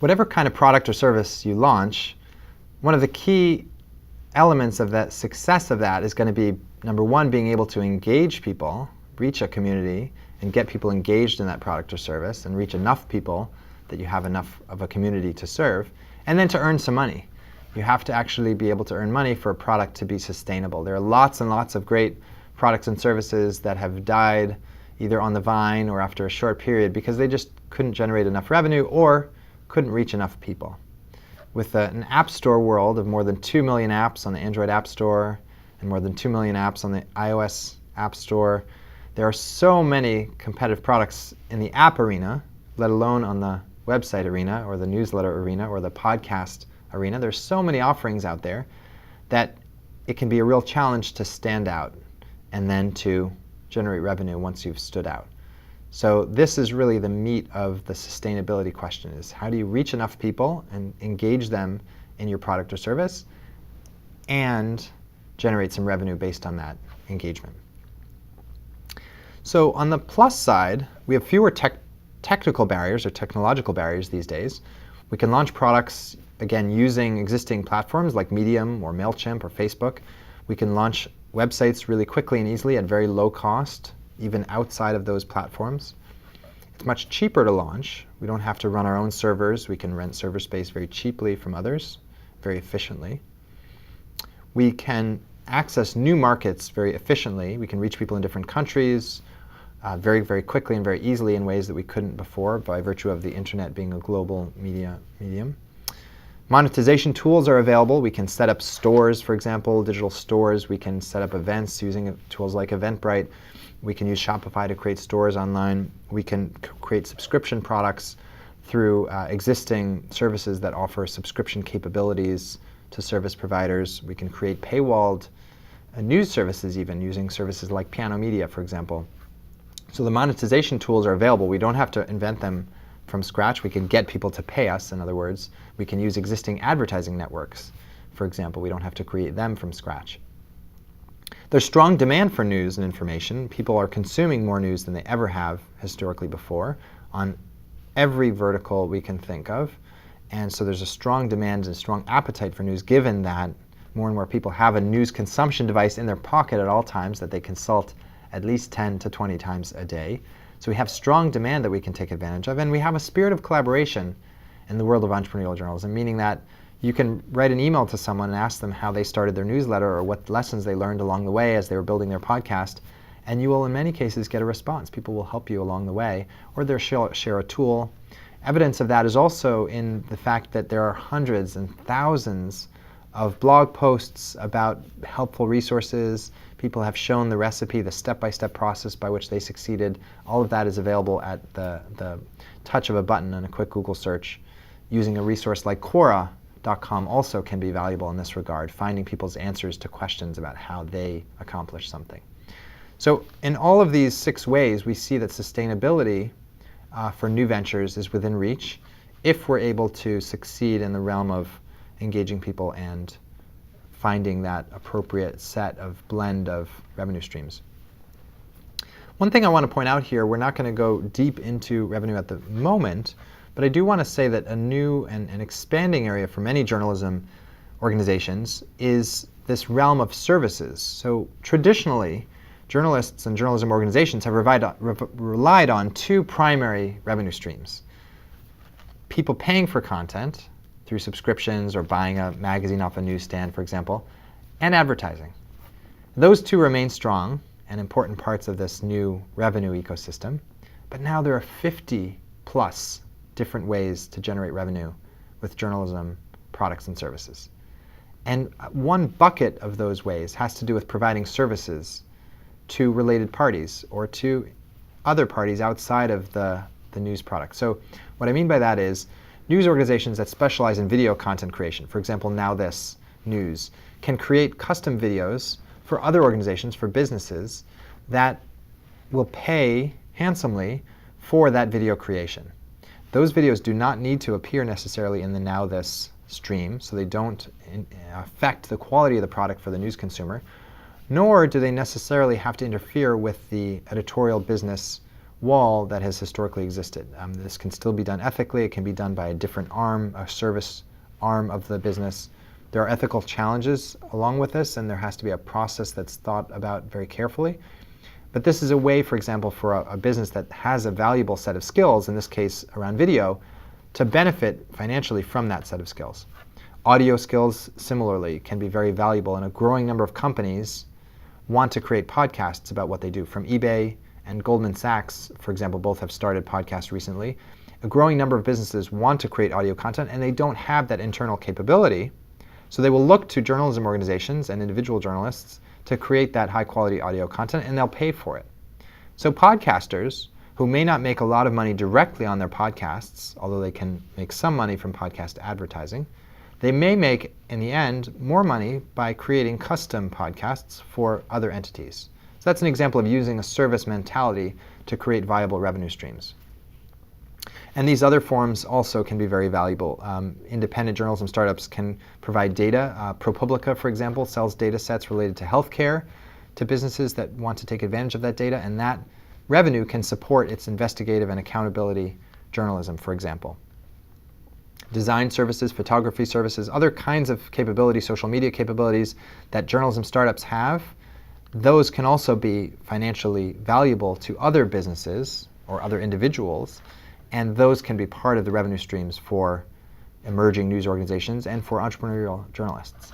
Whatever kind of product or service you launch, one of the key elements of that success of that is going to be, number one, being able to engage people, reach a community, and get people engaged in that product or service, and reach enough people that you have enough of a community to serve, and then to earn some money. You have to actually be able to earn money for a product to be sustainable. There are lots and lots of great products and services that have died either on the vine or after a short period because they just couldn't generate enough revenue or couldn't reach enough people. With an app store world of more than 2 million apps on the Android App Store and more than 2 million apps on the iOS App Store, there are so many competitive products in the app arena, let alone on the website arena or the newsletter arena or the podcast arena. There's so many offerings out there that it can be a real challenge to stand out and then to generate revenue once you've stood out. So this is really the meat of the sustainability question, is how do you reach enough people and engage them in your product or service and generate some revenue based on that engagement. So on the plus side, we have fewer technical barriers or technological barriers these days. We can launch products, again, using existing platforms like Medium or MailChimp or Facebook. We can launch websites really quickly and easily at very low cost, even outside of those platforms. It's much cheaper to launch. We don't have to run our own servers. We can rent server space very cheaply from others, very efficiently. We can access new markets very efficiently. We can reach people in different countries very, very quickly and very easily in ways that we couldn't before by virtue of the internet being a global medium. Monetization tools are available. We can set up stores, for example, digital stores. We can set up events using tools like Eventbrite. We can use Shopify to create stores online. We can create subscription products through existing services that offer subscription capabilities to service providers. We can create paywalled news services even using services like Piano Media, for example. So the monetization tools are available. We don't have to invent them from scratch. We can get people to pay us, in other words. We can use existing advertising networks, for example. We don't have to create them from scratch. There's strong demand for news and information. People are consuming more news than they ever have historically before on every vertical we can think of. And so there's a strong demand and a strong appetite for news, given that more and more people have a news consumption device in their pocket at all times that they consult at least 10 to 20 times a day. So we have strong demand that we can take advantage of. And we have a spirit of collaboration in the world of entrepreneurial journalism, meaning that you can write an email to someone and ask them how they started their newsletter or what lessons they learned along the way as they were building their podcast, and you will in many cases get a response. People will help you along the way, or they'll share a tool. Evidence of that is also in the fact that there are hundreds and thousands of blog posts about helpful resources. People have shown the recipe, the step-by-step process by which they succeeded. All of that is available at the touch of a button and a quick Google search. Using a resource like Quora.com also can be valuable in this regard, finding people's answers to questions about how they accomplish something. So in all of these 6 ways, we see that sustainability for new ventures is within reach if we're able to succeed in the realm of engaging people and finding that appropriate set of blend of revenue streams. One thing I want to point out here, we're not going to go deep into revenue at the moment, but I do want to say that a new and expanding area for many journalism organizations is this realm of services. So traditionally, journalists and journalism organizations have relied on 2 primary revenue streams. People paying for content through subscriptions or buying a magazine off a newsstand, for example, and advertising. Those 2 remain strong and important parts of this new revenue ecosystem, but now there are 50 plus different ways to generate revenue with journalism products and services. And one bucket of those ways has to do with providing services to related parties or to other parties outside of the news product. So what I mean by that is news organizations that specialize in video content creation, for example, Now This News, can create custom videos for other organizations, for businesses, that will pay handsomely for that video creation. Those videos do not need to appear necessarily in the Now This stream, so they don't affect the quality of the product for the news consumer, nor do they necessarily have to interfere with the editorial business wall that has historically existed. This can still be done ethically. It can be done by a different arm, a service arm of the business. There are ethical challenges along with this, and there has to be a process that's thought about very carefully. But this is a way, for example, for a business that has a valuable set of skills, in this case around video, to benefit financially from that set of skills. Audio skills, similarly, can be very valuable, and a growing number of companies want to create podcasts about what they do. From eBay and Goldman Sachs, for example, both have started podcasts recently. A growing number of businesses want to create audio content, and they don't have that internal capability. So they will look to journalism organizations and individual journalists to create that high-quality audio content, and they'll pay for it. So podcasters, who may not make a lot of money directly on their podcasts, although they can make some money from podcast advertising, they may make, in the end, more money by creating custom podcasts for other entities. So that's an example of using a service mentality to create viable revenue streams. And these other forms also can be very valuable. Independent journalism startups can provide data. ProPublica, for example, sells data sets related to healthcare to businesses that want to take advantage of that data, and that revenue can support its investigative and accountability journalism, for example. Design services, photography services, other kinds of capabilities, social media capabilities that journalism startups have, those can also be financially valuable to other businesses or other individuals, and those can be part of the revenue streams for emerging news organizations and for entrepreneurial journalists.